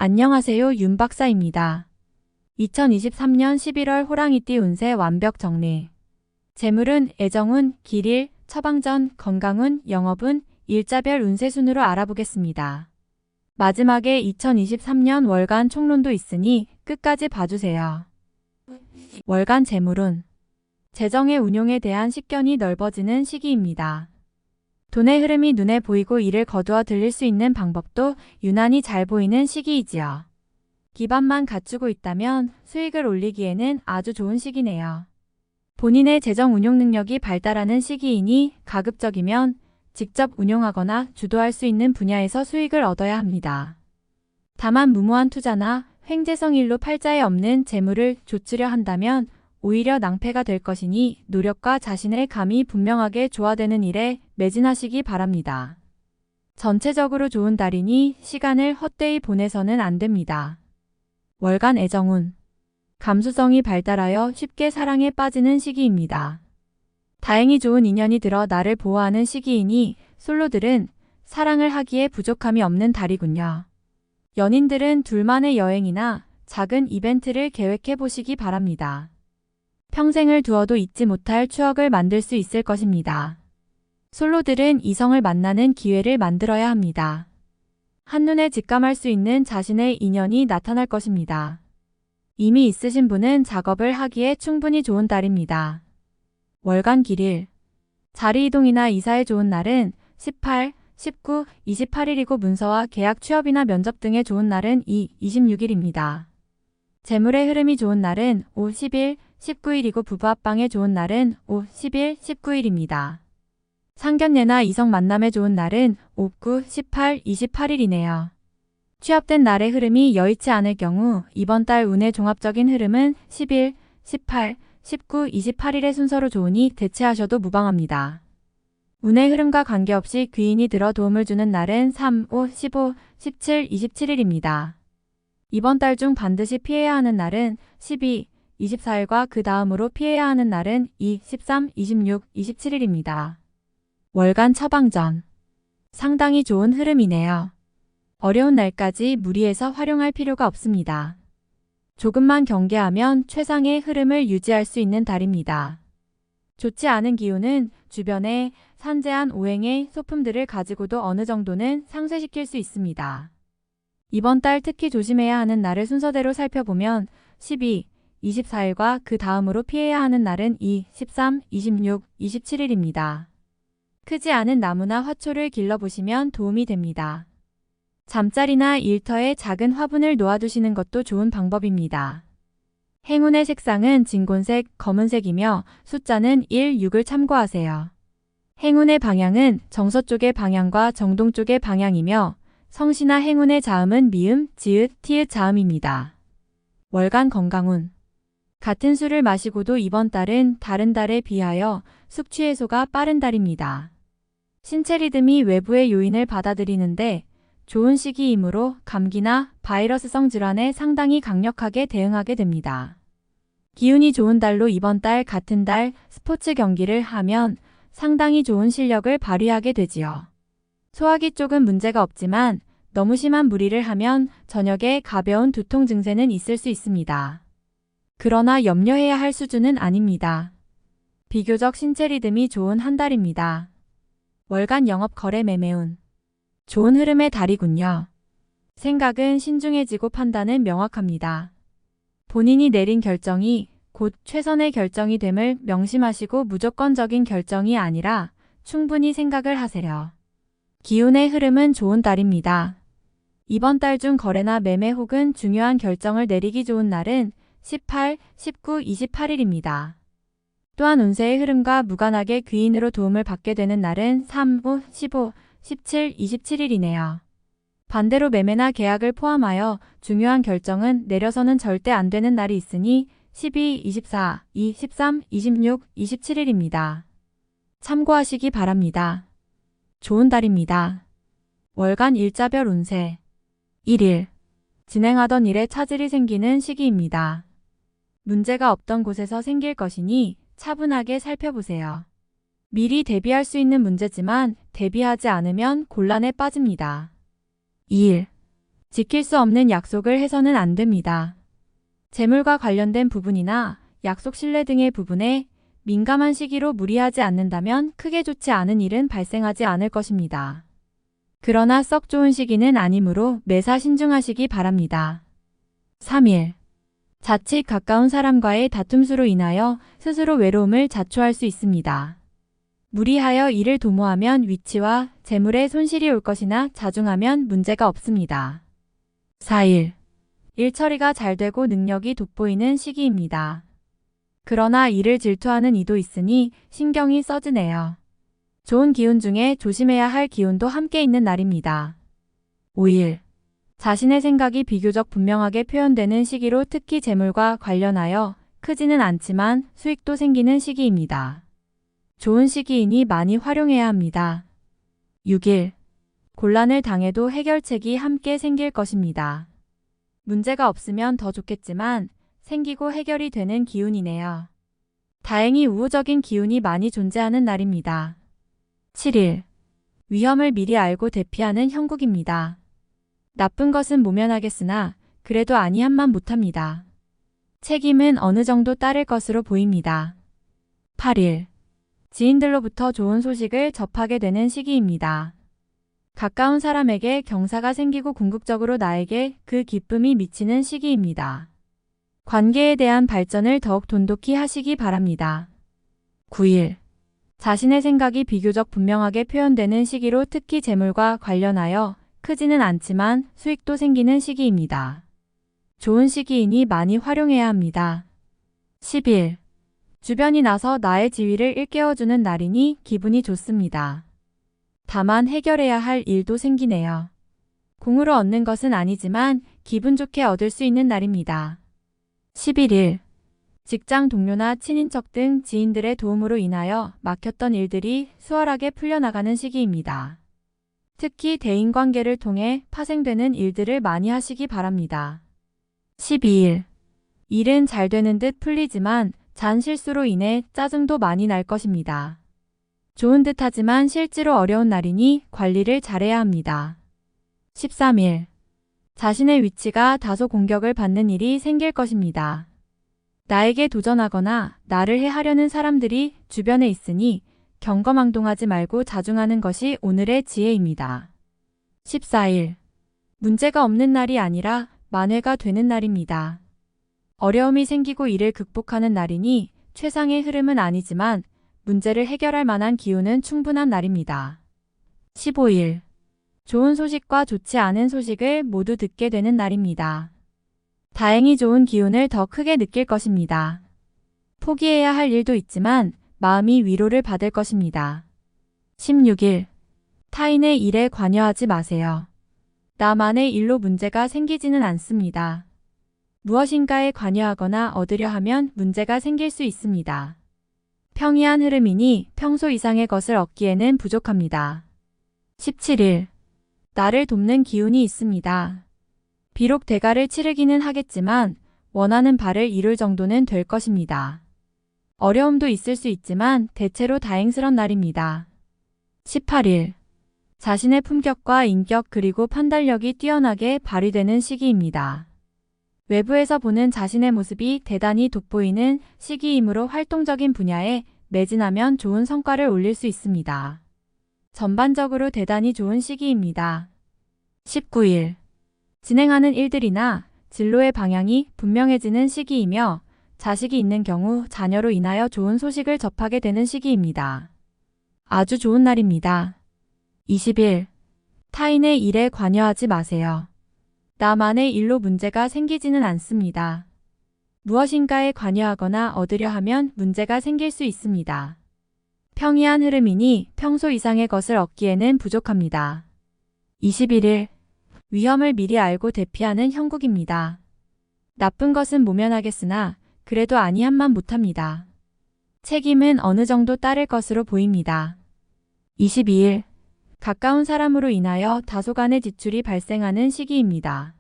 안녕하세요, 윤 박사입니다. 2023년 11월 호랑이띠 운세 완벽 정리. 재물운, 애정운, 길일, 처방전, 건강운, 영업운, 일자별 운세 순으로 알아보겠습니다. 마지막에 2023년 월간 총론도 있으니 끝까지 봐주세요. 월간 재물운. 재정의 운용에 대한 식견이 넓어지는 시기입니다. 돈의 흐름이 눈에 보이고 이를 거두어 들릴 수 있는 방법도 유난히 잘 보이는 시기이지요. 기반만 갖추고 있다면 수익을 올리기에는 아주 좋은 시기네요. 본인의 재정 운용 능력이 발달하는 시기이니 가급적이면 직접 운용하거나 주도할 수 있는 분야에서 수익을 얻어야 합니다. 다만 무모한 투자나 횡재성 일로 팔자에 없는 재물을 조치려 한다면 오히려 낭패가 될 것이니 노력과 자신의 감이 분명하게 조화되는 일에 매진하시기 바랍니다. 전체적으로 좋은 달이니 시간을 헛되이 보내서는 안 됩니다. 월간 애정운. 감수성이 발달하여 쉽게 사랑에 빠지는 시기입니다. 다행히 좋은 인연이 들어 나를 보호하는 시기이니 솔로들은 사랑을 하기에 부족함이 없는 달이군요. 연인들은 둘만의 여행이나 작은 이벤트를 계획해 보시기 바랍니다. 평생을 두어도 잊지 못할 추억을 만들 수 있을 것입니다. 솔로들은 이성을 만나는 기회를 만들어야 합니다. 한눈에 직감할 수 있는 자신의 인연이 나타날 것입니다. 이미 있으신 분은 작업을 하기에 충분히 좋은 달입니다. 월간 길일. 자리 이동이나 이사에 좋은 날은 18, 19, 28일이고 문서와 계약 취업이나 면접 등에 좋은 날은 2, 26일입니다. 재물의 흐름이 좋은 날은 5, 10일, 19일이고 부부 합방에 좋은 날은 5, 10일, 19일입니다. 상견례나 이성 만남에 좋은 날은 5, 9, 18, 28일이네요. 취업된 날의 흐름이 여의치 않을 경우 이번 달 운의 종합적인 흐름은 10일, 18, 19, 28일의 순서로 좋으니 대체하셔도 무방합니다. 운의 흐름과 관계없이 귀인이 들어 도움을 주는 날은 3, 5, 15, 17, 27일입니다. 이번 달 중 반드시 피해야 하는 날은 12, 24일과 그 다음으로 피해야 하는 날은 2, 13, 26, 27일입니다. 월간 처방전. 상당히 좋은 흐름이네요. 어려운 날까지 무리해서 활용할 필요가 없습니다. 조금만 경계하면 최상의 흐름을 유지할 수 있는 달입니다. 좋지 않은 기운은 주변에 산재한 오행의 소품들을 가지고도 어느 정도는 상쇄시킬 수 있습니다. 이번 달 특히 조심해야 하는 날을 순서대로 살펴보면 12, 24일과 그 다음으로 피해야 하는 날은 2, 13, 26, 27일입니다. 크지 않은 나무나 화초를 길러보시면 도움이 됩니다. 잠자리나 일터에 작은 화분을 놓아두시는 것도 좋은 방법입니다. 행운의 색상은 진곤색, 검은색이며 숫자는 1, 6을 참고하세요. 행운의 방향은 정서쪽의 방향과 정동쪽의 방향이며 성씨나 행운의 자음은 미음, 지읒, 티읕 자음입니다. 월간 건강운. 같은 술을 마시고도 이번 달은 다른 달에 비하여 숙취 해소가 빠른 달입니다. 신체 리듬이 외부의 요인을 받아들이는데 좋은 시기이므로 감기나 바이러스성 질환에 상당히 강력하게 대응하게 됩니다. 기운이 좋은 달로 이번 달 같은 달 스포츠 경기를 하면 상당히 좋은 실력을 발휘하게 되지요. 소화기 쪽은 문제가 없지만 너무 심한 무리를 하면 저녁에 가벼운 두통 증세는 있을 수 있습니다. 그러나 염려해야 할 수준은 아닙니다. 비교적 신체 리듬이 좋은 한 달입니다. 월간 영업 거래 매매운. 좋은 흐름의 달이군요. 생각은 신중해지고 판단은 명확합니다. 본인이 내린 결정이 곧 최선의 결정이 됨을 명심하시고 무조건적인 결정이 아니라 충분히 생각을 하세요. 기운의 흐름은 좋은 달입니다. 이번 달 중 거래나 매매 혹은 중요한 결정을 내리기 좋은 날은 18, 19, 28일입니다. 또한 운세의 흐름과 무관하게 귀인으로 도움을 받게 되는 날은 3, 5, 15, 17, 27일이네요. 반대로 매매나 계약을 포함하여 중요한 결정은 내려서는 절대 안 되는 날이 있으니 12, 24, 2, 13, 26, 27일입니다. 참고하시기 바랍니다. 좋은 달입니다. 월간 일자별 운세. 1일. 진행하던 일에 차질이 생기는 시기입니다. 문제가 없던 곳에서 생길 것이니 차분하게 살펴보세요. 미리 대비할 수 있는 문제지만 대비하지 않으면 곤란에 빠집니다. 2일. 지킬 수 없는 약속을 해서는 안 됩니다. 재물과 관련된 부분이나 약속 신뢰 등의 부분에 민감한 시기로 무리하지 않는다면 크게 좋지 않은 일은 발생하지 않을 것입니다. 그러나 썩 좋은 시기는 아니므로 매사 신중하시기 바랍니다. 3일. 자칫 가까운 사람과의 다툼수로 인하여 스스로 외로움을 자초할 수 있습니다. 무리하여 일을 도모하면 위치와 재물에 손실이 올 것이나 자중하면 문제가 없습니다. 4일. 일 처리가 잘 되고 능력이 돋보이는 시기입니다. 그러나 일을 질투하는 이도 있으니 신경이 써지네요. 좋은 기운 중에 조심해야 할 기운도 함께 있는 날입니다. 5일. 자신의 생각이 비교적 분명하게 표현되는 시기로 특히 재물과 관련하여 크지는 않지만 수익도 생기는 시기입니다. 좋은 시기이니 많이 활용해야 합니다. 6일. 곤란을 당해도 해결책이 함께 생길 것입니다. 문제가 없으면 더 좋겠지만 생기고 해결이 되는 기운이네요. 다행히 우호적인 기운이 많이 존재하는 날입니다. 7일. 위험을 미리 알고 대피하는 형국입니다. 나쁜 것은 모면하겠으나 그래도 아니한만 못합니다. 책임은 어느 정도 따를 것으로 보입니다. 8일. 지인들로부터 좋은 소식을 접하게 되는 시기입니다. 가까운 사람에게 경사가 생기고 궁극적으로 나에게 그 기쁨이 미치는 시기입니다. 관계에 대한 발전을 더욱 돈독히 하시기 바랍니다. 9일. 자신의 생각이 비교적 분명하게 표현되는 시기로 특히 재물과 관련하여 크지는 않지만 수익도 생기는 시기입니다. 좋은 시기이니 많이 활용해야 합니다. 10일. 주변이 나서 나의 지위를 일깨워주는 날이니 기분이 좋습니다. 다만 해결해야 할 일도 생기네요. 공으로 얻는 것은 아니지만 기분 좋게 얻을 수 있는 날입니다. 11일. 직장 동료나 친인척 등 지인들의 도움으로 인하여 막혔던 일들이 수월하게 풀려나가는 시기입니다. 특히 대인관계를 통해 파생되는 일들을 많이 하시기 바랍니다. 12일. 일은 잘 되는 듯 풀리지만 잔 실수로 인해 짜증도 많이 날 것입니다. 좋은 듯 하지만 실제로 어려운 날이니 관리를 잘해야 합니다. 13일. 자신의 위치가 다소 공격을 받는 일이 생길 것입니다. 나에게 도전하거나 나를 해하려는 사람들이 주변에 있으니 경거망동하지 말고 자중하는 것이 오늘의 지혜입니다. 14일. 문제가 없는 날이 아니라 만회가 되는 날입니다. 어려움이 생기고 이를 극복하는 날이니 최상의 흐름은 아니지만 문제를 해결할 만한 기운은 충분한 날입니다. 15일. 좋은 소식과 좋지 않은 소식을 모두 듣게 되는 날입니다. 다행히 좋은 기운을 더 크게 느낄 것입니다. 포기해야 할 일도 있지만 마음이 위로를 받을 것입니다. 16일. 타인의 일에 관여하지 마세요. 나만의 일로 문제가 생기지는 않습니다. 무엇인가에 관여하거나 얻으려 하면 문제가 생길 수 있습니다. 평이한 흐름이니 평소 이상의 것을 얻기에는 부족합니다. 17일. 나를 돕는 기운이 있습니다. 비록 대가를 치르기는 하겠지만 원하는 바를 이룰 정도는 될 것입니다. 어려움도 있을 수 있지만 대체로 다행스런 날입니다. 18일. 자신의 품격과 인격 그리고 판단력이 뛰어나게 발휘되는 시기입니다. 외부에서 보는 자신의 모습이 대단히 돋보이는 시기이므로 활동적인 분야에 매진하면 좋은 성과를 올릴 수 있습니다. 전반적으로 대단히 좋은 시기입니다. 19일. 진행하는 일들이나 진로의 방향이 분명해지는 시기이며 자식이 있는 경우 자녀로 인하여 좋은 소식을 접하게 되는 시기입니다. 아주 좋은 날입니다. 20일. 타인의 일에 관여하지 마세요. 나만의 일로 문제가 생기지는 않습니다. 무엇인가에 관여하거나 얻으려 하면 문제가 생길 수 있습니다. 평이한 흐름이니 평소 이상의 것을 얻기에는 부족합니다. 21일. 위험을 미리 알고 대피하는 형국입니다. 나쁜 것은 모면하겠으나 그래도 아니한만 못합니다. 책임은 어느 정도 따를 것으로 보입니다. 22일. 가까운 사람으로 인하여 다소간의 지출이 발생하는 시기입니다.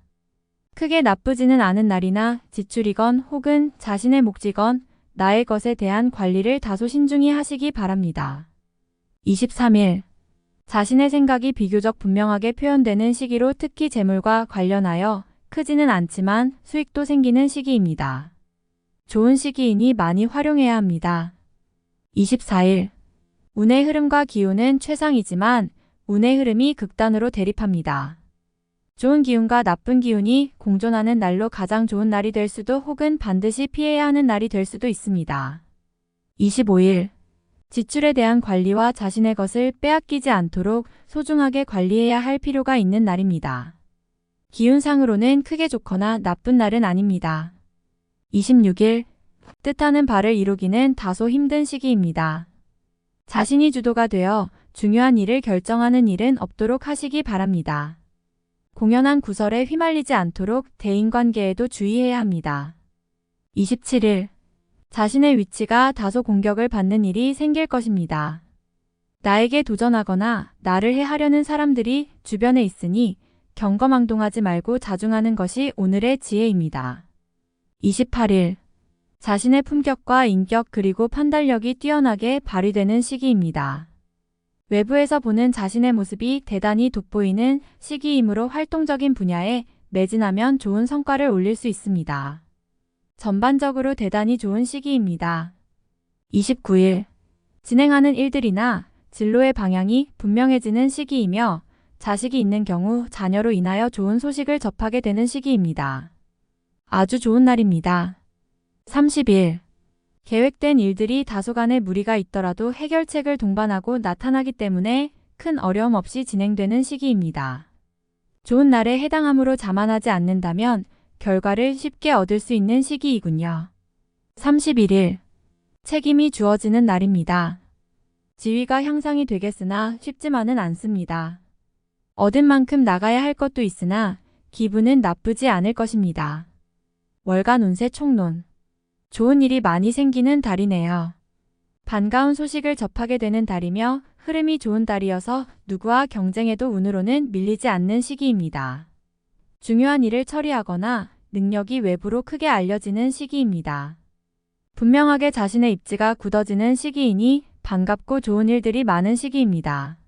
크게 나쁘지는 않은 날이나 지출이건 혹은 자신의 몫이건 나의 것에 대한 관리를 다소 신중히 하시기 바랍니다. 23일. 자신의 생각이 비교적 분명하게 표현되는 시기로 특히 재물과 관련하여 크지는 않지만 수익도 생기는 시기입니다. 좋은 시기이니 많이 활용해야 합니다. 24일. 운의 흐름과 기운은 최상이지만 운의 흐름이 극단으로 대립합니다. 좋은 기운과 나쁜 기운이 공존하는 날로 가장 좋은 날이 될 수도 혹은 반드시 피해야 하는 날이 될 수도 있습니다. 25일. 지출에 대한 관리와 자신의 것을 빼앗기지 않도록 소중하게 관리해야 할 필요가 있는 날입니다. 기운상으로는 크게 좋거나 나쁜 날은 아닙니다. 26일. 뜻하는 바를 이루기는 다소 힘든 시기입니다. 자신이 주도가 되어 중요한 일을 결정하는 일은 없도록 하시기 바랍니다. 공연한 구설에 휘말리지 않도록 대인관계에도 주의해야 합니다. 27일. 자신의 위치가 다소 공격을 받는 일이 생길 것입니다. 나에게 도전하거나 나를 해하려는 사람들이 주변에 있으니 경거망동하지 말고 자중하는 것이 오늘의 지혜입니다. 28일. 자신의 품격과 인격 그리고 판단력이 뛰어나게 발휘되는 시기입니다. 외부에서 보는 자신의 모습이 대단히 돋보이는 시기이므로 활동적인 분야에 매진하면 좋은 성과를 올릴 수 있습니다. 전반적으로 대단히 좋은 시기입니다. 29일. 진행하는 일들이나 진로의 방향이 분명해지는 시기이며 자식이 있는 경우 자녀로 인하여 좋은 소식을 접하게 되는 시기입니다. 아주 좋은 날입니다. 30일. 계획된 일들이 다소간의 무리가 있더라도 해결책을 동반하고 나타나기 때문에 큰 어려움 없이 진행되는 시기입니다. 좋은 날에 해당함으로 자만하지 않는다면 결과를 쉽게 얻을 수 있는 시기이군요. 31일. 책임이 주어지는 날입니다. 지위가 향상이 되겠으나 쉽지만은 않습니다. 얻은 만큼 나가야 할 것도 있으나 기분은 나쁘지 않을 것입니다. 월간 운세 총론. 좋은 일이 많이 생기는 달이네요. 반가운 소식을 접하게 되는 달이며 흐름이 좋은 달이어서 누구와 경쟁해도 운으로는 밀리지 않는 시기입니다. 중요한 일을 처리하거나 능력이 외부로 크게 알려지는 시기입니다. 분명하게 자신의 입지가 굳어지는 시기이니 반갑고 좋은 일들이 많은 시기입니다.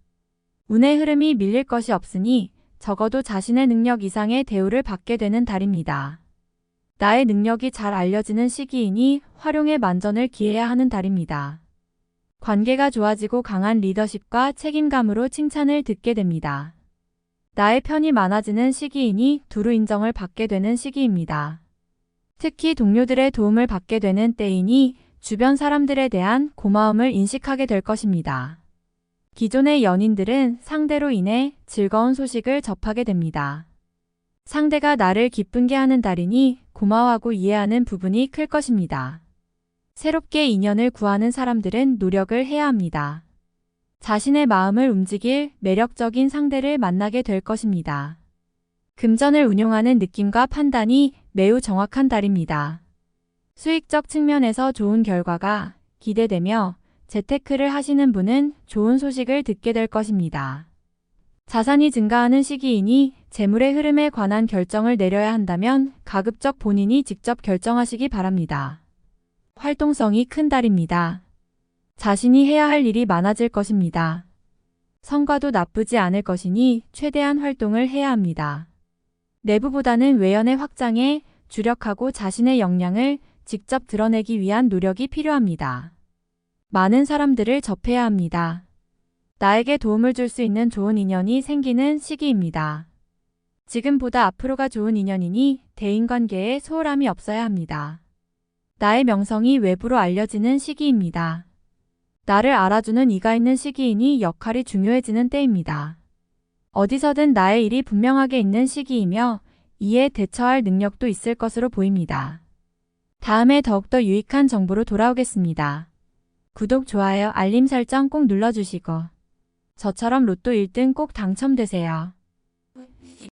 운의 흐름이 밀릴 것이 없으니 적어도 자신의 능력 이상의 대우를 받게 되는 달입니다. 나의 능력이 잘 알려지는 시기이니 활용에 만전을 기해야 하는 달입니다. 관계가 좋아지고 강한 리더십과 책임감으로 칭찬을 듣게 됩니다. 나의 편이 많아지는 시기이니 두루 인정을 받게 되는 시기입니다. 특히 동료들의 도움을 받게 되는 때이니 주변 사람들에 대한 고마움을 인식하게 될 것입니다. 기존의 연인들은 상대로 인해 즐거운 소식을 접하게 됩니다. 상대가 나를 기쁘게 하는 달이니 고마워하고 이해하는 부분이 클 것입니다. 새롭게 인연을 구하는 사람들은 노력을 해야 합니다. 자신의 마음을 움직일 매력적인 상대를 만나게 될 것입니다. 금전을 운용하는 느낌과 판단이 매우 정확한 달입니다. 수익적 측면에서 좋은 결과가 기대되며 재테크를 하시는 분은 좋은 소식을 듣게 될 것입니다. 자산이 증가하는 시기이니 재물의 흐름에 관한 결정을 내려야 한다면 가급적 본인이 직접 결정하시기 바랍니다. 활동성이 큰 달입니다. 자신이 해야 할 일이 많아질 것입니다. 성과도 나쁘지 않을 것이니 최대한 활동을 해야 합니다. 내부보다는 외연의 확장에 주력하고 자신의 역량을 직접 드러내기 위한 노력이 필요합니다. 많은 사람들을 접해야 합니다. 나에게 도움을 줄 수 있는 좋은 인연이 생기는 시기입니다. 지금보다 앞으로가 좋은 인연이니 대인관계에 소홀함이 없어야 합니다. 나의 명성이 외부로 알려지는 시기입니다. 나를 알아주는 이가 있는 시기이니 역할이 중요해지는 때입니다. 어디서든 나의 일이 분명하게 있는 시기이며 이에 대처할 능력도 있을 것으로 보입니다. 다음에 더욱더 유익한 정보로 돌아오겠습니다. 구독, 좋아요, 알림 설정 꼭 눌러주시고 저처럼 로또 1등 꼭 당첨되세요.